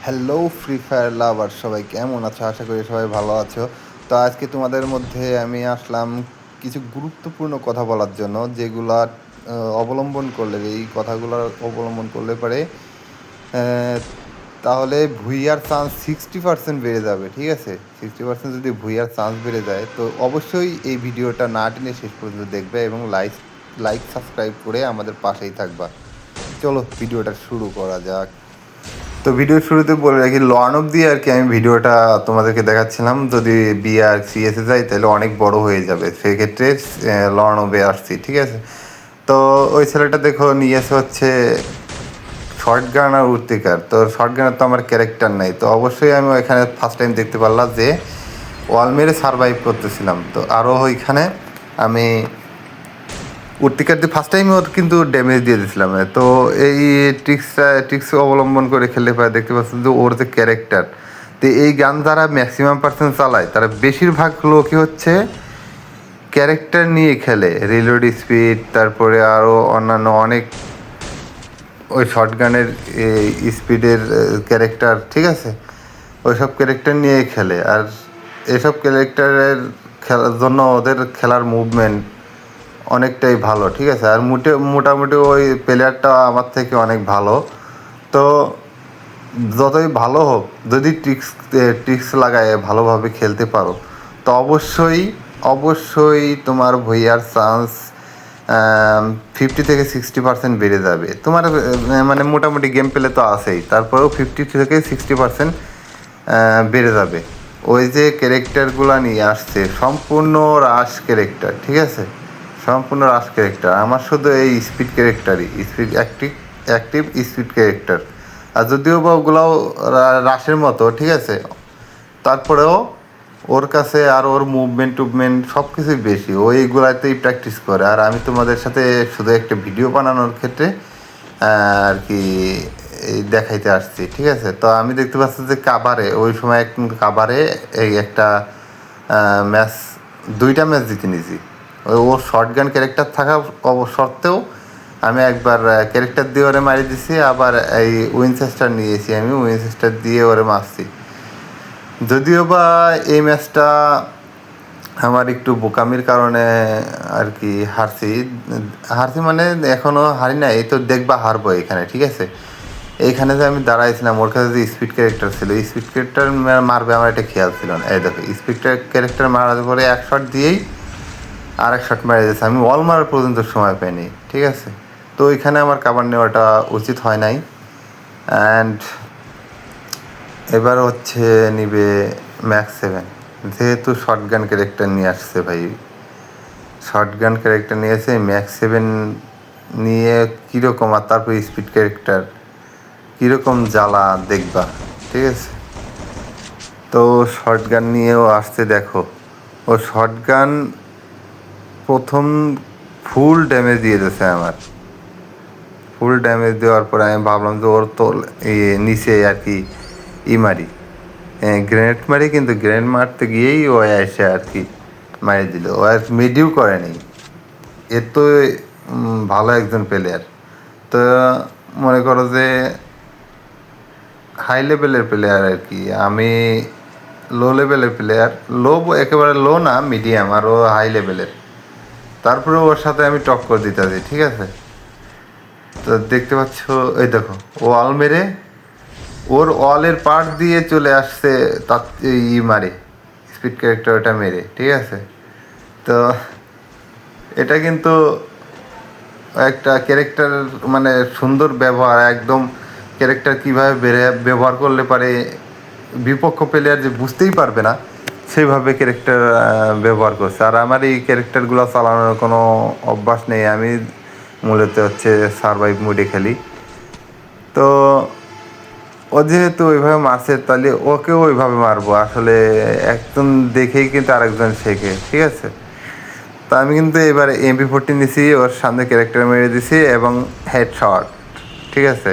Hello free fire লাভার, সবাই কেমন আছো? আশা করি সবাই ভালো আছো। তো আজকে তোমাদের মধ্যে আমি আসলাম কিছু গুরুত্বপূর্ণ কথা বলার জন্য, যেগুলা অবলম্বন করলে, এই কথাগুলো অবলম্বন করলে পারে তাহলে ভুইয়ার চান্স 60% বেড়ে যাবে। ঠিক আছে, 60% যদি ভুইয়ার চান্স বেড়ে যায় তো অবশ্যই এই ভিডিওটা না টেনে শেষ পর্যন্ত দেখবে এবং লাইক সাবস্ক্রাইব করে আমাদের পাশেই থাকবা। চলো ভিডিওটা শুরু করা যাক। তো ভিডিওর শুরুতে বলে রাখি, লন অফ দিয়ে আর কি আমি ভিডিওটা তোমাদেরকে দেখাচ্ছিলাম। যদি বিআর সিএসে যাই তাহলে অনেক বড় হয়ে যাবে, সেক্ষেত্রে লন অফে আসছি। ঠিক আছে, তো ওই ছেলেটা দেখো নিয়েছে হচ্ছে শর্ট গান আর উর্তিকার। তো শর্ট গানের তো আমার ক্যারেক্টার নাই, তো অবশ্যই আমি ওইখানে ফার্স্ট টাইম দেখতে পারলাম যে ওয়াল মেরে সারভাইভ করতেছিলাম। তো আরও ওইখানে আমি উর্তিকার দিয়ে ফার্স্ট টাইম ওর কিন্তু ড্যামেজ দিয়ে দিয়েছিলাম। তো এই ট্রিক্স অবলম্বন করে খেলতে পারে। দেখতে পাচ্ছেন যে ওর যে ক্যারেক্টার, তো এই গান যারা ম্যাক্সিমাম পার্সেন্ট চালায় তারা বেশিরভাগ লোকই হচ্ছে ক্যারেক্টার নিয়ে খেলে। রিলোড স্পিড, তারপরে আরও অন্যান্য অনেক ওই শর্ট গানের স্পিডের ক্যারেক্টার। ঠিক আছে, ওইসব ক্যারেক্টার নিয়ে খেলে। আর এসব ক্যারেক্টারের খেলার জন্য ওদের খেলার মুভমেন্ট অনেকটাই ভালো। ঠিক আছে, আর মোটামুটি ওই প্লেয়ারটা আমার থেকে অনেক ভালো। তো যতই ভালো হোক, যদি ট্রিক্স লাগায় ভালোভাবে খেলতে পারো তো অবশ্যই তোমার ভুইয়ার চান্স 50 থেকে 60% বেড়ে যাবে। তোমার মানে মোটামুটি গেম প্লে তো আছেই, তারপরেও 50 থেকে 60% বেড়ে যাবে। ওই যে ক্যারেক্টারগুলো নিয়ে আসছে সম্পূর্ণ রাশ ক্যারেক্টার। ঠিক আছে, সম্পূর্ণ রাশ ক্যারেক্টার। আমার শুধু এই স্পিড ক্যারেক্টারই, স্পিড অ্যাক্টিভ স্পিড ক্যারেক্টার। আর যদিও বা ওগুলাও রাশের মতো, ঠিক আছে, তারপরেও ওর কাছে আর ওর টুভমেন্ট সব কিছুই বেশি। ও এইগুলাতেই প্র্যাকটিস করে। আর আমি তোমাদের সাথে শুধু একটা ভিডিও বানানোর ক্ষেত্রে আর কি এই দেখাইতে আসছি। ঠিক আছে, তো আমি দেখতে পাচ্ছি যে কাবারে ওই সময় কিন্তু কাবারে এই একটা ম্যাচ, 2টা ম্যাচ জিতে নিয়েছি। ওর শর্ট গান ক্যারেক্টার থাকা সত্ত্বেও আমি একবার ক্যারেক্টার দিয়ে ওরে মারি দিছি, আবার এই উইনচেস্টার নিয়েছি, আমি উইনচেস্টার দিয়ে ওরে মারছি। যদিও বা এই ম্যাচটা আমার একটু বোকামির কারণে আর কি হারছি মানে এখনও হারি না, এই তো দেখবা হারবো এখানে। ঠিক আছে, এইখানে যে আমি দাঁড়াইছিলাম, ওর কাছে যে স্পিড ক্যারেক্টার ছিল, স্পিড ক্যারেক্টার মারবে আমার এটা খেয়াল ছিল না। এই দেখো স্পিড ক্যারেক্টার মারার পরে এক শট দিয়েই আর এক শট মেরে দিয়েছে, আমি ওয়াল মারার পর্যন্ত সময় পাইনি। ঠিক আছে, তো ওইখানে আমার কাভার নেওয়াটা উচিত হয় নাই। অ্যান্ড এবার হচ্ছে নিবে ম্যাক্স 7, যেহেতু শর্টগান ক্যারেক্টার নিয়ে আসছে ভাই, শর্টগান ক্যারেক্টার নিয়েছে ম্যাক্স 7 নিয়ে কীরকম, আর তারপর স্পিড ক্যারেক্টার কীরকম জ্বালা দেখবা। ঠিক আছে, তো শর্টগান নিয়েও আসছে। দেখো ও শর্টগান প্রথম ফুল ড্যামেজ দিয়ে দিয়েছে আমার। ফুল ড্যামেজ দেওয়ার পরে আমি ভাবলাম যে ওর তো নিচে আর কি মারি, গ্রেনেড মারি, কিন্তু গ্রেনেড মারতে গিয়েই ও এসে আর কি মারি দিল। ও আর মিডিও করেনি। এ তো ভালো একজন প্লেয়ার। তো মনে করো যে হাই লেভেলের প্লেয়ার আর কি, আমি লো লেভেলের প্লেয়ার। একেবারে লো না, মিডিয়াম, আর ও হাই লেভেলের। তারপরে ওর সাথে আমি টক্কর দিতেছি। ঠিক আছে, তো দেখতে পাচ্ছ এই দেখো ওয়াল মেরে, ওর ওয়ালের পার্ট দিয়ে চলে আসছে তার মারে, স্পিড ক্যারেক্টার ওটা মেরে। ঠিক আছে, তো এটা কিন্তু একটা ক্যারেক্টার, মানে সুন্দর ব্যবহার একদম। ক্যারেক্টার কীভাবে ব্যবহার করলে পারে বিপক্ষ প্লেয়ার যে বুঝতেই পারবে না, সেইভাবে ক্যারেক্টার ব্যবহার করছে। আর আমার এই ক্যারেক্টারগুলো চালানোর কোনো অভ্যাস নেই, আমি মূলত হচ্ছে সারভাইভ মোডে খেলি। তো ও যেহেতু ওইভাবে মারছে, তাহলে ওকেও ওইভাবে মারবো। আসলে একজন দেখেই কিন্তু আরেকজন শেখে। ঠিক আছে, তো আমি কিন্তু এবারে MP40 নিছি, ওর সামনে ক্যারেক্টার মেরে দিছি এবং হেডশট। ঠিক আছে,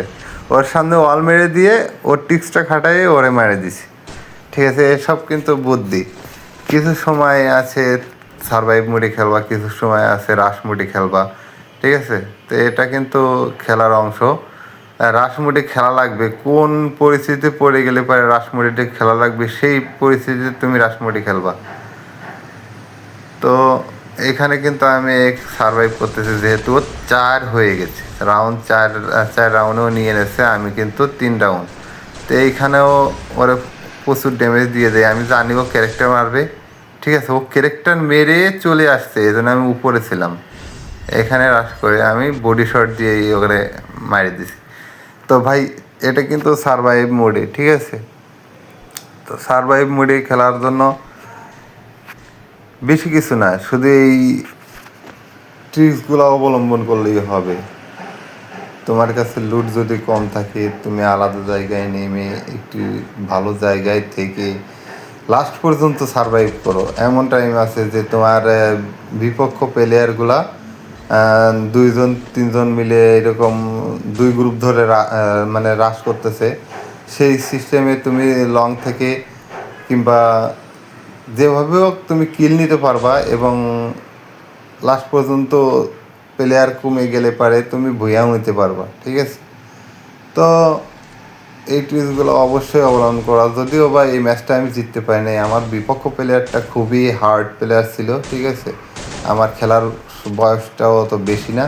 ওর সামনে ওয়াল মেরে দিয়ে ওর টিক্সটা খাটাই ওরে মেরে দিছি। ঠিক আছে, এসব কিন্তু বুদ্ধি। কিছু সময় আছে সারভাইভ মোডে খেলবা, কিছু সময় আছে রাশ মোডে খেলবা। ঠিক আছে, তো এটা কিন্তু খেলার অংশ। রাশ মোডে খেলা লাগবে, কোন পরিস্থিতিতে পড়ে গেলে পরে রাশ মোডে খেলা লাগবে, সেই পরিস্থিতিতে তুমি রাশ মোডে খেলবা। তো এখানে কিন্তু আমি সার্ভাইভ করতেছি, যেহেতু 4 হয়ে গেছে রাউন্ড, 4 রাউন্ডেও নিয়ে এনেছে, আমি কিন্তু 3 রাউন্ড। তো এইখানেও ওরা প্রচুর ড্যামেজ দিয়ে দেয়, আমি জানি ও ক্যারেক্টার মারবে, ঠিক আছে, ও ক্যারেক্টার মেরে চলে আসছে, এই জন্য আমি উপরে ছিলাম, এখানে রাশ করে আমি বডি শট দিয়ে ওখানে মারি দিছি। তো ভাই এটা কিন্তু সারভাইভ মোডে, ঠিক আছে। তো সারভাইভ মোডে খেলার জন্য বেশি কিছু না, শুধু এই ট্রিক্সগুলো অবলম্বন করলেই হবে। তোমার কাছে লুট যদি কম থাকে, তুমি আলাদা জায়গায় নেমে একটি ভালো জায়গায় থেকে লাস্ট পর্যন্ত সারভাইভ করো। এমন টাইম আছে যে তোমার বিপক্ষ প্লেয়ারগুলা 2 জন 3 জন মিলে এরকম 2 গ্রুপ ধরে মানে রাশ করতেছে, সেই সিস্টেমে তুমি লং থেকে কিংবা যেভাবে হোক তুমি কিল নিতে পারবা, এবং লাস্ট পর্যন্ত প্লেয়ার কমে গেলে পারে তুমি ভুয়াও নিতে পারবা, ঠিক আছে। তো এই ট্রিক্সগুলো অবশ্যই অবলম্বন করা, যদিও বা এই ম্যাচটা আমি জিততে পারি নাই, আমার বিপক্ষ প্লেয়ারটা খুবই হার্ড প্লেয়ার ছিল, ঠিক আছে। আমার খেলার বয়সটাও অত বেশি না,